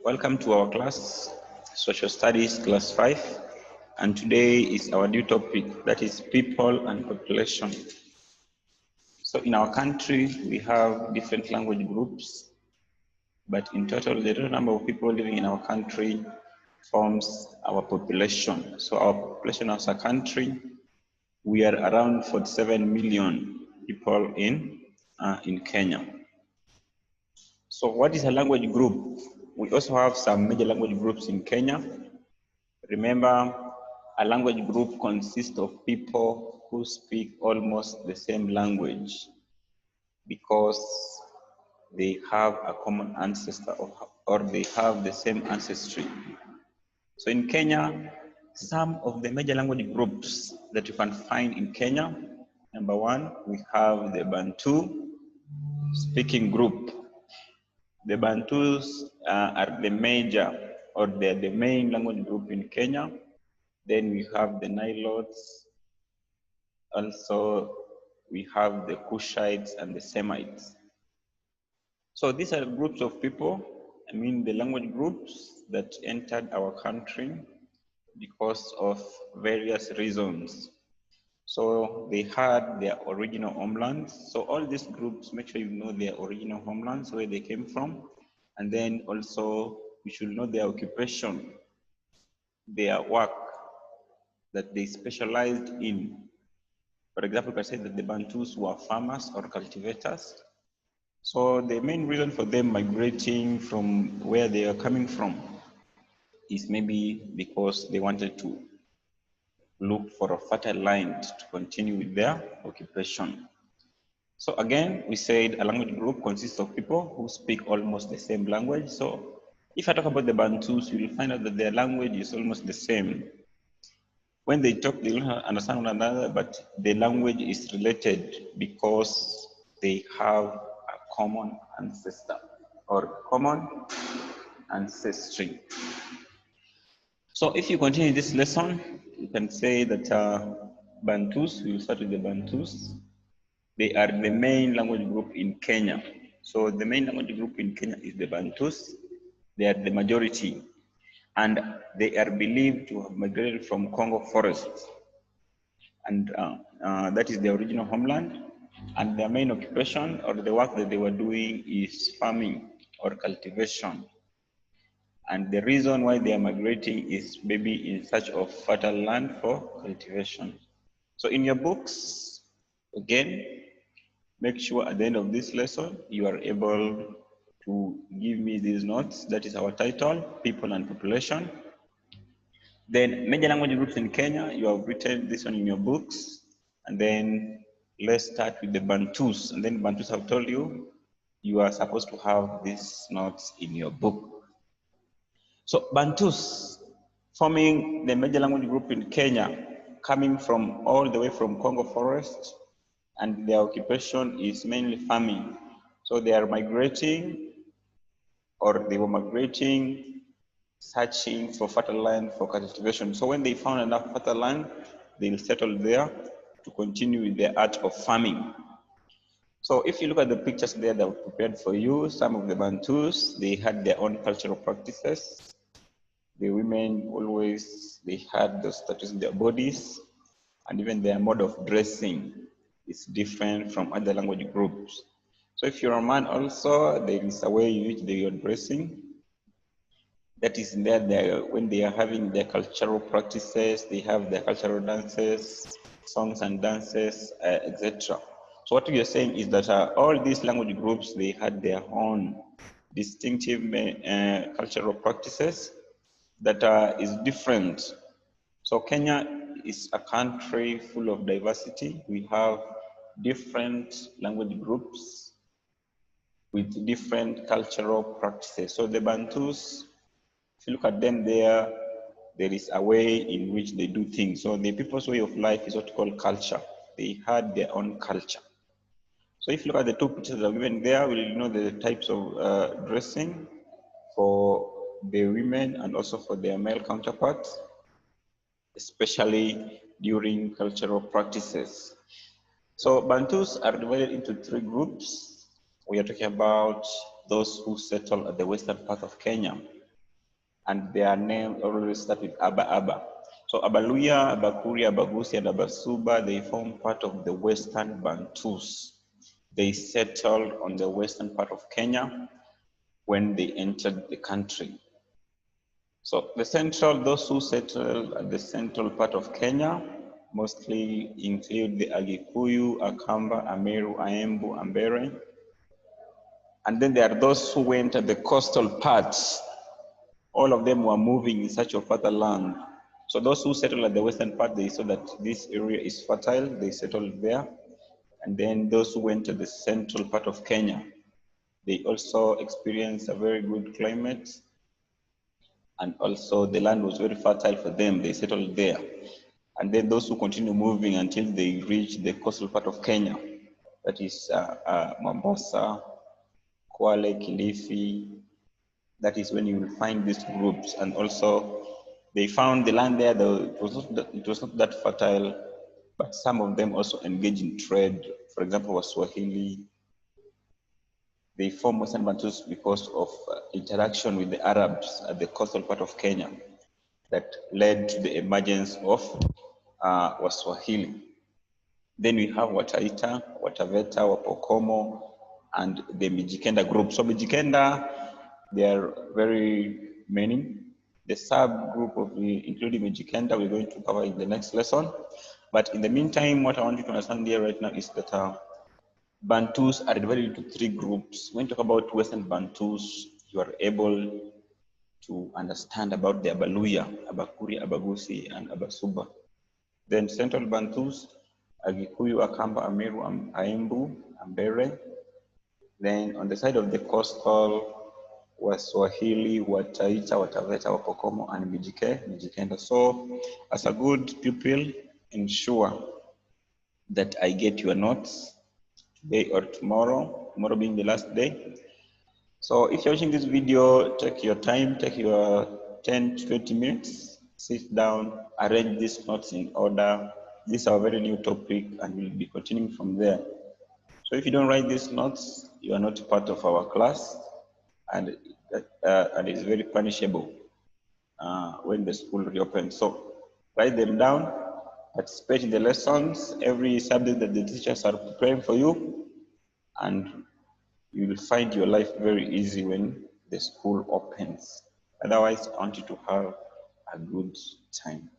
Welcome to our class, Social Studies, Class 5, and today is our new topic, that is people and population. So in our country, we have different language groups, but in total, the total number of people living in our country forms our population. So our population as a country, we are around 47 million people in Kenya. So what is a language group? We also have some major language groups in Kenya. Remember, a language group consists of people who speak almost the same language because they have a common ancestor or they have the same ancestry. So in Kenya, some of the major language groups that you can find in Kenya, number one, we have the Bantu speaking group. The Bantus are the major or they're the main language group in Kenya. Then we have the Nilotes. Also, we have the Kushites and the Semites. So these are groups of people, the language groups that entered our country because of various reasons. So they had their original homelands. So all these groups, make sure you know their original homelands, where they came from. And then also you should know their occupation, their work that they specialized in. For example, you can say that the Bantus were farmers or cultivators. So the main reason for them migrating from where they are coming from is maybe because they wanted to look for a fertile land to continue with their occupation. So again, we said a language group consists of people who speak almost the same language. So if I talk about the Bantus, you will find out that their language is almost the same. When they talk, they don't understand one another, but the language is related because they have a common ancestor or common ancestry. So if you continue this lesson, you can say that Bantus, we will start with the Bantus. They are the main language group in Kenya. So the main language group in Kenya is the Bantus. They are the majority. And they are believed to have migrated from Congo forest. And that is their original homeland. And their main occupation or the work that they were doing is farming or cultivation. And the reason why they are migrating is maybe in search of fertile land for cultivation. So in your books, again, make sure at the end of this lesson, you are able to give me these notes. That is our title, People and Population. Then major language groups in Kenya, you have written this one in your books. And then let's start with the Bantus. And then Bantus, I've told you, you are supposed to have these notes in your book. So Bantus, forming the major language group in Kenya, coming from all the way from Congo forest, and their occupation is mainly farming. So they are migrating, or they were migrating, searching for fertile land for cultivation. So when they found enough fertile land, they'll settle there to continue with the art of farming. So if you look at the pictures there that were prepared for you, some of the Bantus, they had their own cultural practices. The women always, they had those tattoos in their bodies, and even their mode of dressing is different from other language groups. So if you're a man also, there is a way in which they are dressing. That is there when they are having their cultural practices, they have their cultural dances, songs and dances, etc. So what you're saying is that all these language groups, they had their own distinctive cultural practices that is different. So Kenya is a country full of diversity. We have different language groups with different cultural practices. So the Bantus, if you look at them there is a way in which they do things. So the people's way of life is what we call culture. They had their own culture. So if you look at the two pictures that are given there, we'll know the types of dressing for the women and also for their male counterparts, especially during cultural practices. So Bantus are divided into three groups. We are talking about those who settle at the western part of Kenya, and their name always start with Aba. So Abaluya, Abakuria, Abagusi, and Abasuba, they form part of the Western Bantus. They settled on the western part of Kenya when they entered the country. So those who settled at the central part of Kenya mostly include the Agikuyu, Akamba, Ameru, Aembu, Ambere. And then there are those who went at the coastal parts. All of them were moving in search of fertile land. So those who settled at the western part, they saw that this area is fertile, they settled there. And then those who went to the central part of Kenya, they also experienced a very good climate, and also the land was very fertile for them. They settled there. And then those who continue moving until they reach the coastal part of Kenya, that is Mombasa, Kwale, Kilifi. That is when you will find these groups. And also they found the land there, though it was not that fertile, but some of them also engage in trade. For example, Waswahili. They form Western Bantus because of interaction with the Arabs at the coastal part of Kenya that led to the emergence of Waswahili. Then we have Wataita, Wataveta, Wapokomo, and the Mijikenda group. So Mijikenda, there are very many. The subgroup of including Mijikenda, we're going to cover in the next lesson. But in the meantime, what I want you to understand here right now is that Bantus are divided into three groups. When you talk about Western Bantus, you are able to understand about the Abaluya, Abakuri, Abagusi, and Abasuba. Then Central Bantus, Agikuyu, Akamba, Ameru, Aembu, Ambere. Then on the side of the coastal, Waswahili, Wataita, Wataveta, Wapokomo, and Mijikenda. So as a good pupil, ensure that I get your notes today or tomorrow being the last day. So if you're watching this video, take your time, take your 10 to 20 minutes, sit down, arrange these notes in order. This is our very new topic and we'll be continuing from there. So if you don't write these notes, you are not part of our class, and it's very punishable when the school reopens. So write them down, participate in the lessons, every subject that the teachers are preparing for you, and you will find your life very easy when the school opens. Otherwise, I want you to have a good time.